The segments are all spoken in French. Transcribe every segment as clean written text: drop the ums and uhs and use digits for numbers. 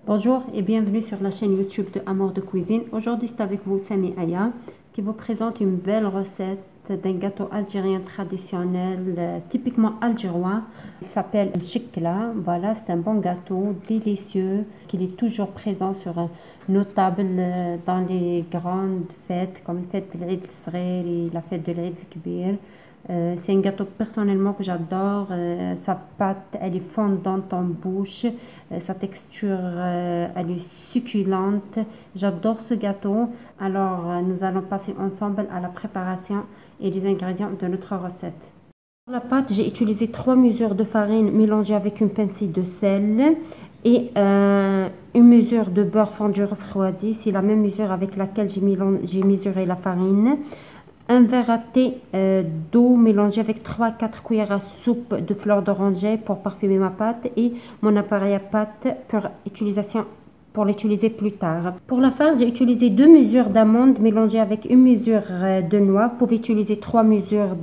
Bonjour et bienvenue sur la chaîne YouTube de Amour de Cuisine. Aujourd'hui, c'est avec vous Sami Aya qui vous présente une belle recette d'un gâteau algérien traditionnel typiquement algérois. Il s'appelle Mchekla. Voilà, c'est un bon gâteau délicieux qui est toujours présent sur nos tables dans les grandes fêtes comme la fête de l'Eid el-Sghir et la fête de l'Eid el-Kbir. C'est un gâteau personnellement que j'adore. Sa pâte, elle est fondante en bouche. Sa texture, elle est succulente. J'adore ce gâteau. Alors, nous allons passer ensemble à la préparation et les ingrédients de notre recette. Pour la pâte, j'ai utilisé 3 mesures de farine mélangées avec une pincée de sel et une mesure de beurre fondu refroidi. C'est la même mesure avec laquelle j'ai mesuré la farine. Un verre à thé d'eau mélangé avec 3-4 cuillères à soupe de fleur d'oranger pour parfumer ma pâte et mon appareil à pâte pour l'utiliser plus tard. Pour la farce, j'ai utilisé 2 mesures d'amandes mélangées avec une mesure de noix. Vous pouvez utiliser 3 mesures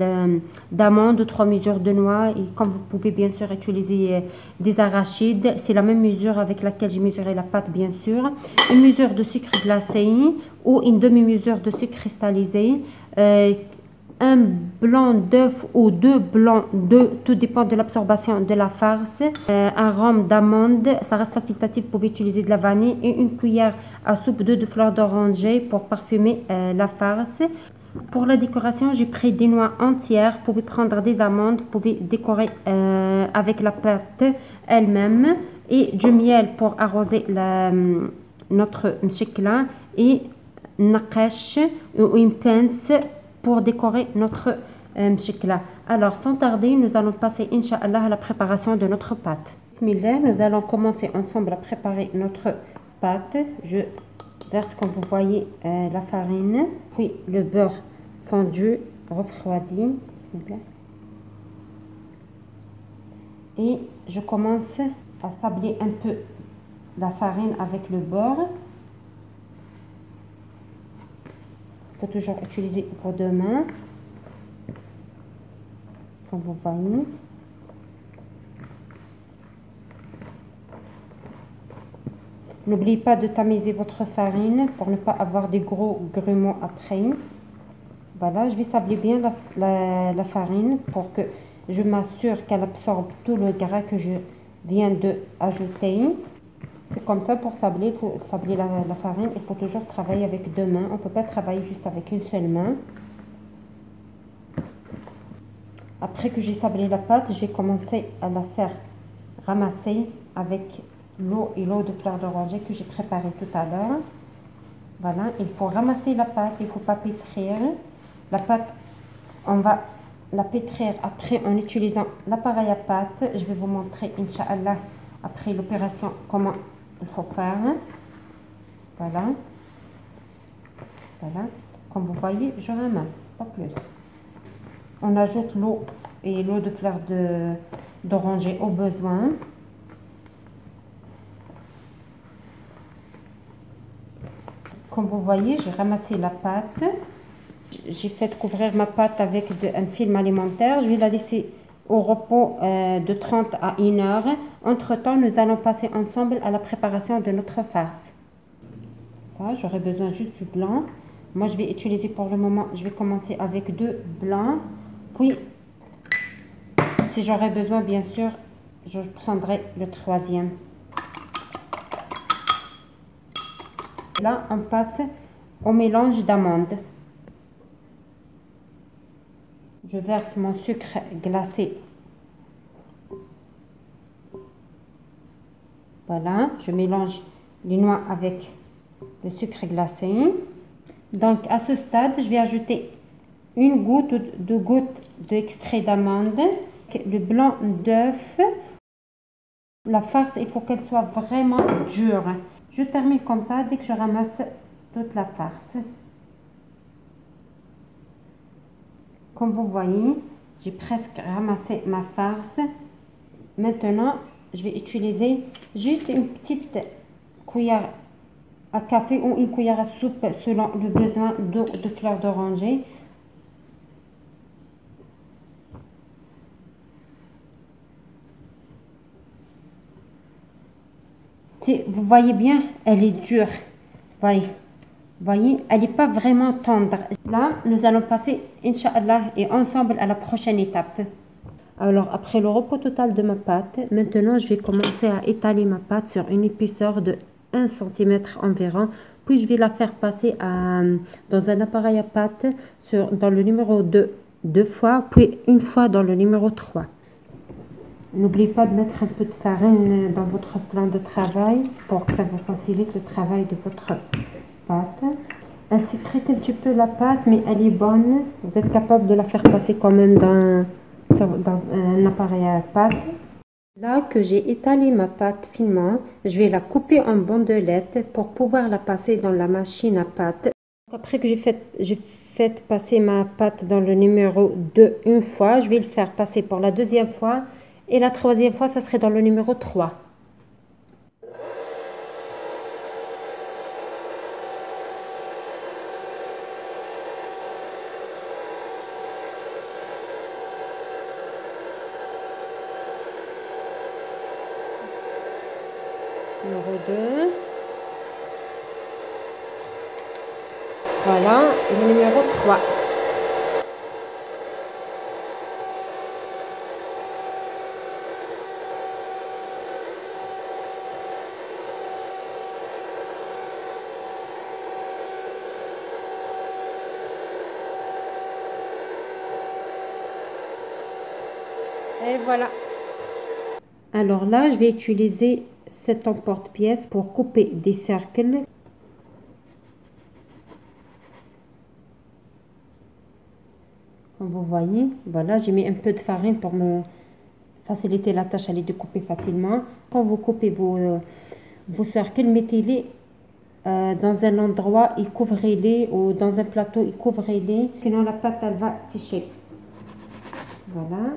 d'amandes ou 3 mesures de noix et comme vous pouvez bien sûr utiliser des arachides, c'est la même mesure avec laquelle j'ai mesuré la pâte bien sûr. Une mesure de sucre glacé ou une demi-mesure de sucre cristallisé. Un blanc d'œuf ou 2 blancs d'œuf, tout dépend de l'absorption de la farce. Un rhum d'amande, ça reste facultatif, vous pouvez utiliser de la vanille et une cuillère à soupe d'eau de fleur d'oranger pour parfumer la farce. Pour la décoration, j'ai pris des noix entières, vous pouvez prendre des amandes, vous pouvez décorer avec la pâte elle-même et du miel pour arroser notre mchekla et naqash ou une pince pour décorer notre mchekla. Alors sans tarder, nous allons passer Inch'Allah à la préparation de notre pâte. Bismillah, nous allons commencer ensemble à préparer notre pâte. Je verse comme vous voyez la farine, puis le beurre fondu refroidi. Bismillah. Et je commence à sabler un peu la farine avec le beurre. Il faut toujours utiliser vos 2 mains, comme vous voyez. N'oubliez pas de tamiser votre farine pour ne pas avoir des gros grumeaux après. Voilà, je vais sabler bien la farine pour que je m'assure qu'elle absorbe tout le gras que je viens d'ajouter. C'est comme ça pour sabler, il faut sabler la farine, il faut toujours travailler avec 2 mains. On ne peut pas travailler juste avec une seule main. Après que j'ai sablé la pâte, je vais commencer à la faire ramasser avec l'eau et l'eau de fleur d'oranger que j'ai préparé tout à l'heure. Voilà, il faut ramasser la pâte, il ne faut pas pétrir. La pâte, on va la pétrir après en utilisant l'appareil à pâte. Je vais vous montrer, Inch'Allah, après l'opération, comment il faut faire. Voilà. Voilà. Comme vous voyez, je ramasse, pas plus. On ajoute l'eau et l'eau de fleur d'oranger au besoin. Comme vous voyez, j'ai ramassé la pâte. J'ai fait couvrir ma pâte avec un film alimentaire. Je vais la laisser au repos de 30 à 1 heure. Entre-temps, nous allons passer ensemble à la préparation de notre farce. Ça, j'aurai besoin juste du blanc. Moi, je vais utiliser pour le moment, je vais commencer avec 2 blancs. Puis, si j'aurai besoin, bien sûr, je prendrai le 3e. Là, on passe au mélange d'amandes. Je verse mon sucre glacé. Voilà, je mélange les noix avec le sucre glacé. Donc, à ce stade, je vais ajouter une goutte ou 2 gouttes d'extrait d'amande, le blanc d'œuf. La farce, il faut qu'elle soit vraiment dure. Je termine comme ça dès que je ramasse toute la farce. Comme vous voyez, j'ai presque ramassé ma farce. Maintenant, je vais utiliser juste une petite cuillère à café ou une cuillère à soupe selon le besoin d'eau de fleur d'oranger. Vous voyez bien, elle est dure. Voyez, elle n'est pas vraiment tendre. Là, nous allons passer, Inch'Allah, et ensemble à la prochaine étape. Alors, après le repos total de ma pâte, maintenant, je vais commencer à étaler ma pâte sur une épaisseur de 1 cm environ. Puis, je vais la faire passer dans un appareil à pâte dans le numéro 2 fois, puis une fois dans le numéro 3. N'oubliez pas de mettre un peu de farine dans votre plan de travail pour que ça vous facilite le travail de votre pâte. Elle s'effrite un petit peu la pâte, mais elle est bonne. Vous êtes capable de la faire passer quand même dans un appareil à pâte. Là que j'ai étalé ma pâte finement, je vais la couper en bandelettes pour pouvoir la passer dans la machine à pâte. Après que j'ai fait passer ma pâte dans le numéro 2 une fois, je vais le faire passer pour la deuxième fois. Et la troisième fois, ça serait dans le numéro 3. Numéro 2. Voilà, et le numéro 3. Et voilà. Alors là, je vais utiliser cet emporte-pièce pour couper des cercles. Comme vous voyez, voilà, j'ai mis un peu de farine pour me faciliter la tâche à les découper facilement. Quand vous coupez vos cercles, mettez-les dans un endroit et couvrez-les, ou dans un plateau et couvrez-les, sinon la pâte elle va sécher. Voilà.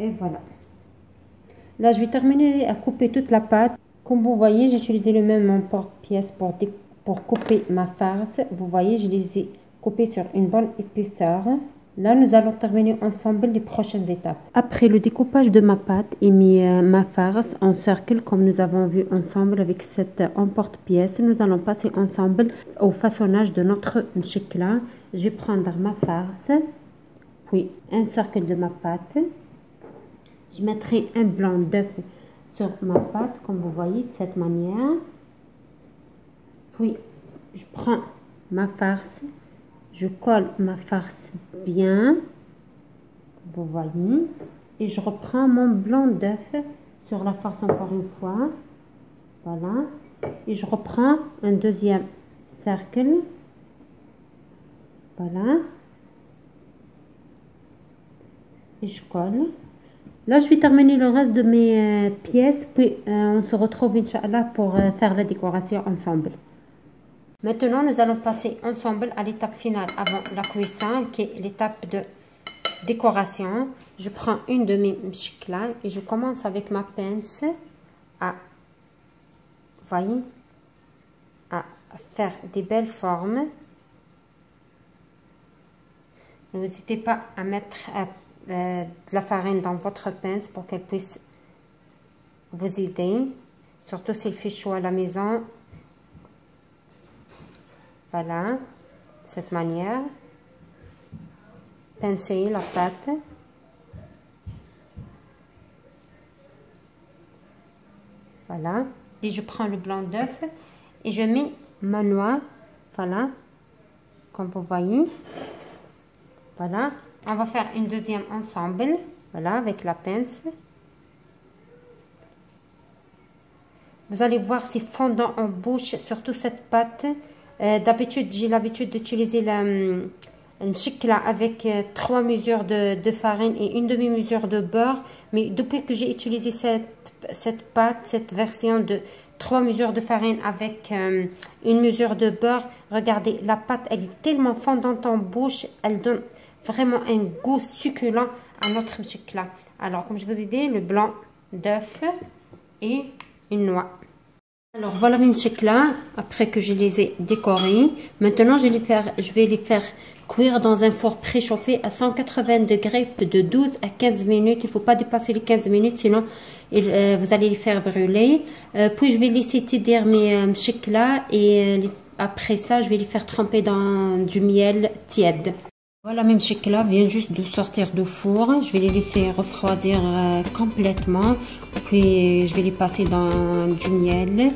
Et voilà. Là, je vais terminer à couper toute la pâte. Comme vous voyez, j'ai utilisé le même emporte-pièce pour couper ma farce. Vous voyez, je les ai coupés sur une bonne épaisseur. Là, nous allons terminer ensemble les prochaines étapes. Après le découpage de ma pâte et ma farce en cercle, comme nous avons vu ensemble avec cet emporte-pièce, nous allons passer ensemble au façonnage de notre mchikla. Je vais prendre ma farce, puis un cercle de ma pâte. Je mettrai un blanc d'œuf sur ma pâte, comme vous voyez, de cette manière. Puis, je prends ma farce, je colle ma farce bien, vous voyez, et je reprends mon blanc d'œuf sur la farce encore une fois. Voilà. Et je reprends un deuxième cercle. Voilà. Et je colle. Là, je vais terminer le reste de mes pièces, puis on se retrouve, Inch'Allah, pour faire la décoration ensemble. Maintenant, nous allons passer ensemble à l'étape finale avant la cuisson, qui est l'étape de décoration. Je prends une de mes mchikla et je commence avec ma pince à, voyez, à faire des belles formes. N'hésitez pas à mettre de la farine dans votre pince pour qu'elle puisse vous aider, surtout s'il fait chaud à la maison. Voilà, de cette manière. Pincez la pâte. Voilà. Et je prends le blanc d'œuf et je mets ma noix. Voilà, comme vous voyez. Voilà. On va faire une deuxième ensemble, voilà, avec la pince. Vous allez voir, c'est fondant en bouche, surtout cette pâte. D'habitude, j'ai l'habitude d'utiliser une mchikla avec 3 mesures de farine et une demi-mesure de beurre. Mais depuis que j'ai utilisé cette pâte, cette version de 3 mesures de farine avec une mesure de beurre, regardez, la pâte, elle est tellement fondante en bouche, elle donne vraiment un goût succulent à notre mchikla. Alors, comme je vous ai dit, le blanc d'œuf et une noix. Alors voilà mes mchekla, après que je les ai décorés. Maintenant je vais les faire cuire dans un four préchauffé à 180 degrés de 12 à 15 minutes. Il ne faut pas dépasser les 15 minutes, sinon vous allez les faire brûler. Puis je vais laisser tiédir mes mchekla et après ça je vais les faire tremper dans du miel tiède. Voilà mes mchekla vient juste de sortir du four. Je vais les laisser refroidir complètement. Puis je vais les passer dans du miel.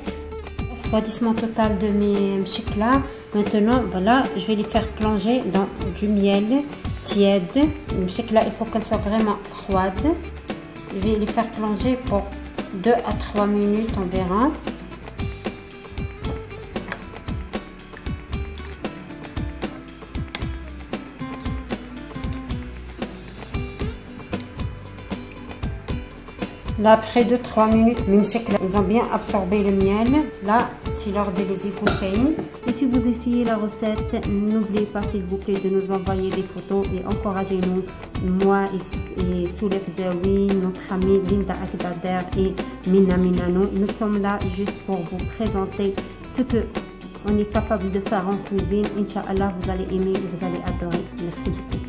Refroidissement total de mes mchekla. Maintenant voilà, je vais les faire plonger dans du miel tiède. Les mchekla, il faut qu'elles soient vraiment froides. Je vais les faire plonger pour 2 à 3 minutes environ. Là, après 2-3 minutes, mes mchekla, ils ont bien absorbé le miel. Là, c'est l'heure de les écouter. Et si vous essayez la recette, n'oubliez pas s'il vous plaît de nous envoyer des photos et encouragez-nous, moi et Soulef Zawi, notre amie Linda Akdader et Mina Minano. Nous sommes là juste pour vous présenter ce que on est capable de faire en cuisine. Inch'Allah, vous allez aimer et vous allez adorer. Merci beaucoup.